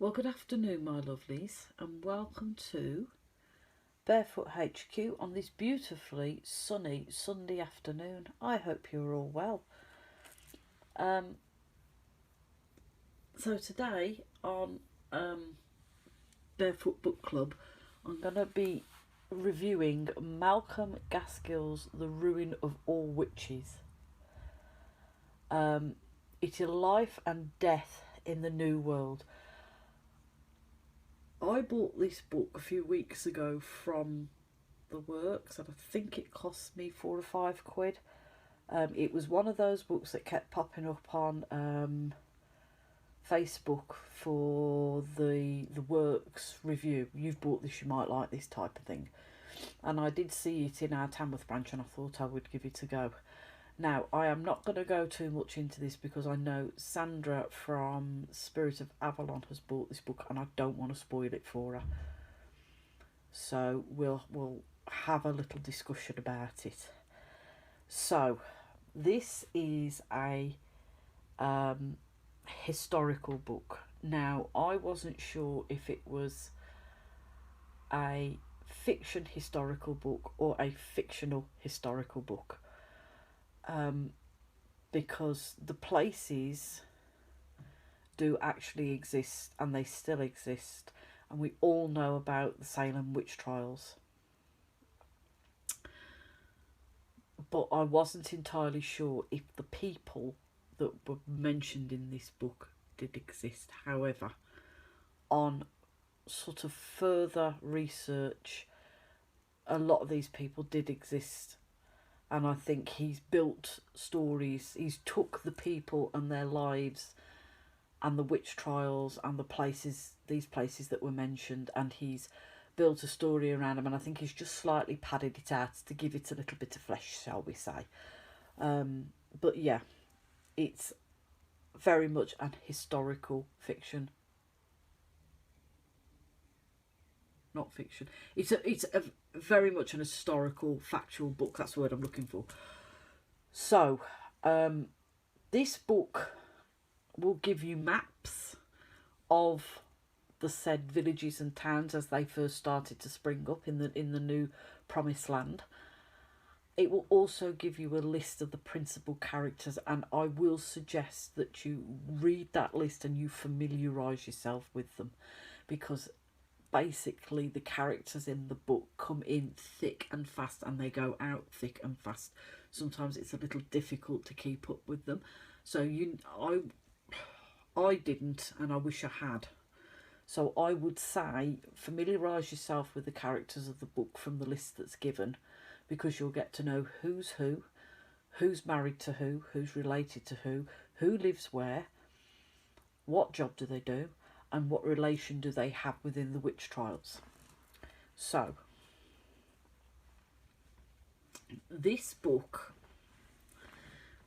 Well, good afternoon, my lovelies, and welcome to Barefoot HQ on this beautifully sunny Sunday afternoon. I hope you're all well. Um, so today on Barefoot Book Club, I'm going to be reviewing Malcolm Gaskill's The Ruin of All Witches. It's a life and death in the New World. I bought this book a few weeks ago from the works, and I think it cost me £4 or £5. It was one of those books that kept popping up on Facebook for the works review. You've bought this, you might like this type of thing. And I did see it in our Tamworth branch, and I thought I would give it a go. Now, I am not going to go too much into this because I know Sandra from Spirit of Avalon has bought this book, and I don't want to spoil it for her. So we'll have a little discussion about it. So this is a historical book. Now, I wasn't sure if it was a fiction historical book or a fictional historical book, because the places do actually exist, and they still exist, and we all know about the Salem witch trials. But I wasn't entirely sure if the people that were mentioned in this book did exist. However, on sort of further research, a lot of these people did exist, and I think he's built stories. He's took the people and their lives and the witch trials and these places that were mentioned, and he's built a story around them, and I think he's just slightly padded it out to give it a little bit of flesh, shall we say. But yeah, it's very much an historical fiction. Not fiction. It's a very much an historical, factual book. That's the word I'm looking for. So, this book will give you maps of the said villages and towns as they first started to spring up in the new promised land. It will also give you a list of the principal characters, and I will suggest that you read that list and you familiarise yourself with them, because basically the characters in the book come in thick and fast and they go out thick and fast. Sometimes it's a little difficult to keep up with them. So I didn't, and I wish I had. So I would say familiarise yourself with the characters of the book from the list that's given, because you'll get to know who's who's married to who's related to who lives where, what job do they do, and what relation do they have within the witch trials. So, this book,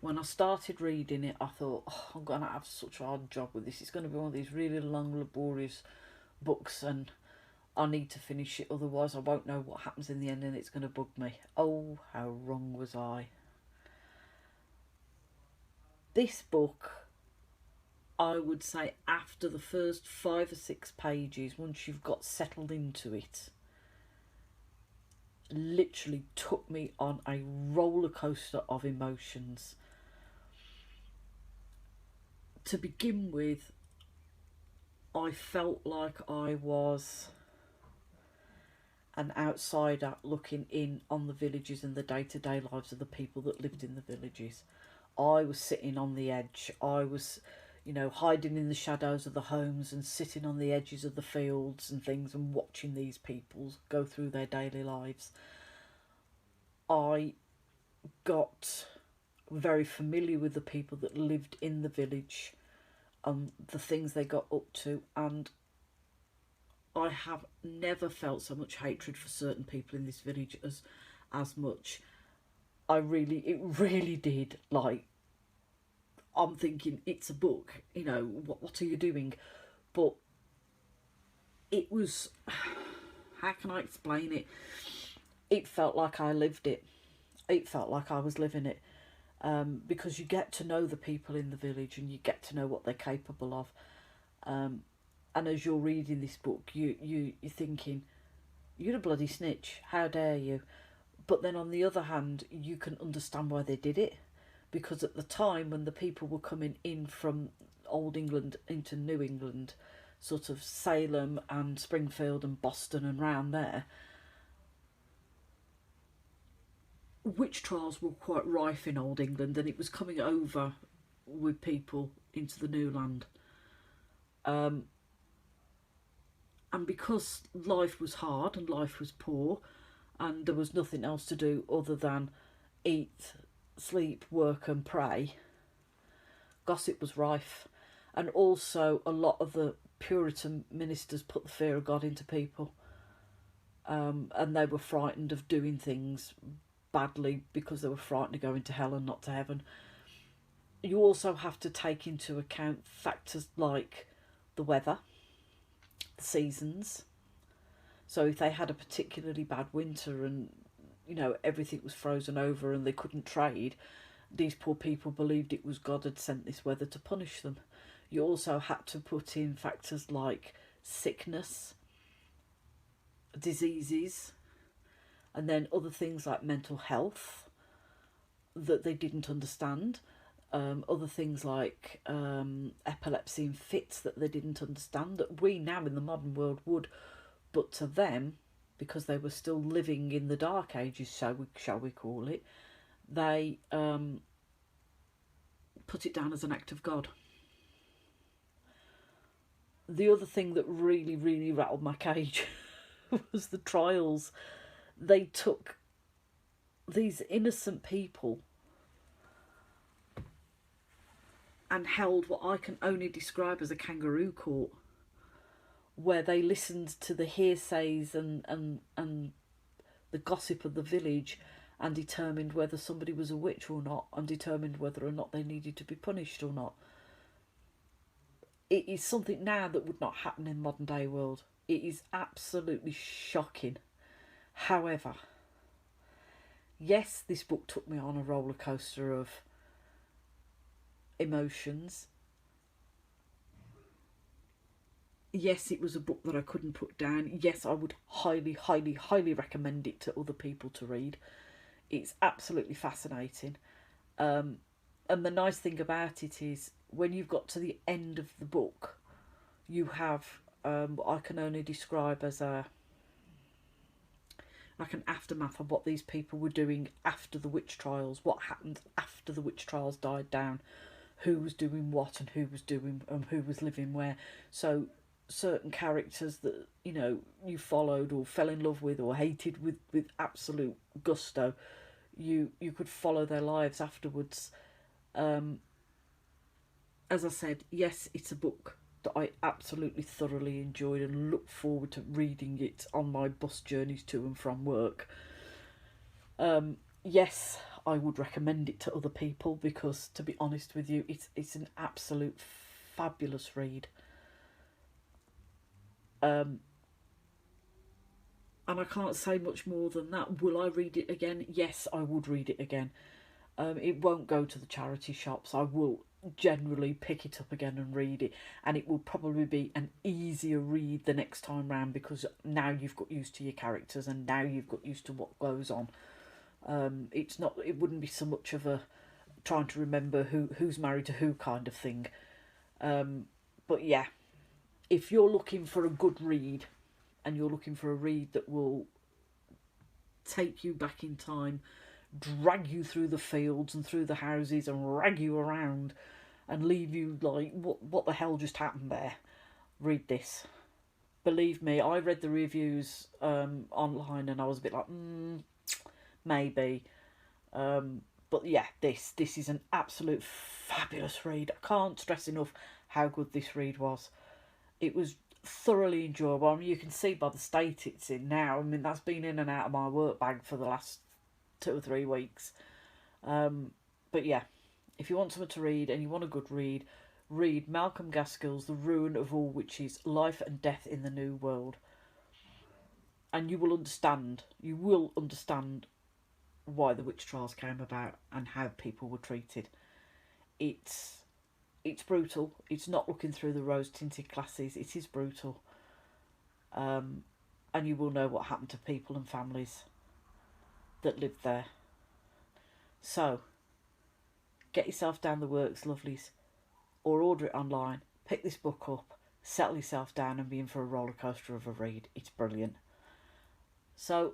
when I started reading it, I thought, I'm going to have such a hard job with this. It's going to be one of these really long, laborious books, and I need to finish it, otherwise I won't know what happens in the end and it's going to bug me. Oh, how wrong was I. This book, I would say after the first 5 or 6 pages, once you've got settled into it, literally took me on a roller coaster of emotions. To begin with, I felt like I was an outsider looking in on the villages and the day-to-day lives of the people that lived in the villages. I was sitting on the edge. I was, hiding in the shadows of the homes and sitting on the edges of the fields and things and watching these people go through their daily lives. I got very familiar with the people that lived in the village and the things they got up to, and I have never felt so much hatred for certain people in this village as much. It really did. Like, I'm thinking, it's a book, what are you doing? But it was, how can I explain it? It felt like I lived it. It felt like I was living it. Because you get to know the people in the village and you get to know what they're capable of. And as you're reading this book, you're thinking, you're a bloody snitch, how dare you? But then on the other hand, you can understand why they did it, because at the time when the people were coming in from Old England into New England, sort of Salem and Springfield and Boston and round there, witch trials were quite rife in Old England, and it was coming over with people into the new land. And because life was hard and life was poor, and there was nothing else to do other than eat, sleep, work and pray, gossip was rife. And also a lot of the Puritan ministers put the fear of God into people, and they were frightened of doing things badly because they were frightened of going to hell and not to heaven. You also have to take into account factors like the weather, the seasons. So if they had a particularly bad winter and, you know, everything was frozen over and they couldn't trade, these poor people believed it was God had sent this weather to punish them. You also had to put in factors like sickness, diseases, and then other things like mental health that they didn't understand. Other things like epilepsy and fits that they didn't understand, that we now in the modern world would, but to them, because they were still living in the dark ages, shall we call it, they put it down as an act of God. The other thing that really, really rattled my cage was the trials. They took these innocent people and held what I can only describe as a kangaroo court, where they listened to the hearsays and the gossip of the village and determined whether somebody was a witch or not, and determined whether or not they needed to be punished or not. It is something now that would not happen in the modern day world. It is absolutely shocking. However, yes, this book took me on a roller coaster of emotions. Yes, it was a book that I couldn't put down. Yes, I would highly, highly, highly recommend it to other people to read. It's absolutely fascinating. And the nice thing about it is, when you've got to the end of the book, you have what I can only describe as like an aftermath of what these people were doing after the witch trials, what happened after the witch trials died down, who was doing what and who was doing and who was living where. So certain characters that, you know, you followed or fell in love with or hated with absolute gusto, you could follow their lives afterwards. As I said, yes, it's a book that I absolutely thoroughly enjoyed and look forward to reading it on my bus journeys to and from work. Yes, I would recommend it to other people because, to be honest with you, it's an absolute fabulous read. And I can't say much more than that. Will I read it again? Yes, I would read it again. It won't go to the charity shops. I will generally pick it up again and read it, and it will probably be an easier read the next time round because now you've got used to your characters and now you've got used to what goes on. It wouldn't be so much of a trying to remember who's married to who kind of thing. But yeah, if you're looking for a good read and you're looking for a read that will take you back in time, drag you through the fields and through the houses and rag you around and leave you like, what the hell just happened there? Read this. Believe me, I read the reviews online and I was a bit like, maybe. But yeah, this is an absolute fabulous read. I can't stress enough how good this read was. It was thoroughly enjoyable. I mean, you can see by the state it's in now. I mean, that's been in and out of my work bag for the last 2 or 3 weeks. But yeah, if you want something to read and you want a good read, read Malcolm Gaskill's The Ruin of All Witches, Life and Death in the New World. And you will understand why the witch trials came about and how people were treated. It's it's brutal. It's not looking through the rose-tinted glasses. It is brutal. And you will know what happened to people and families that lived there. So, get yourself down the works, lovelies, or order it online. Pick this book up, settle yourself down and be in for a roller coaster of a read. It's brilliant. So,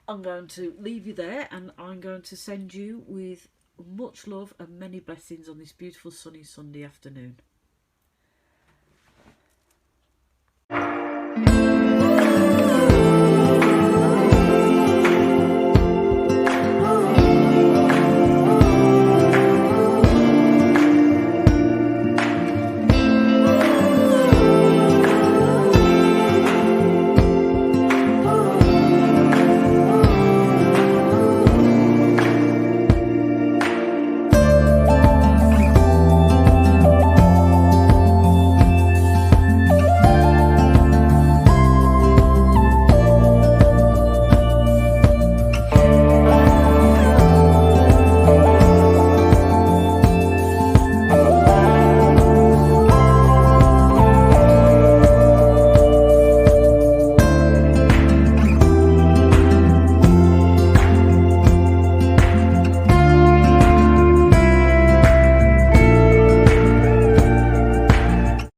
I'm going to leave you there, and I'm going to send you with much love and many blessings on this beautiful sunny Sunday afternoon.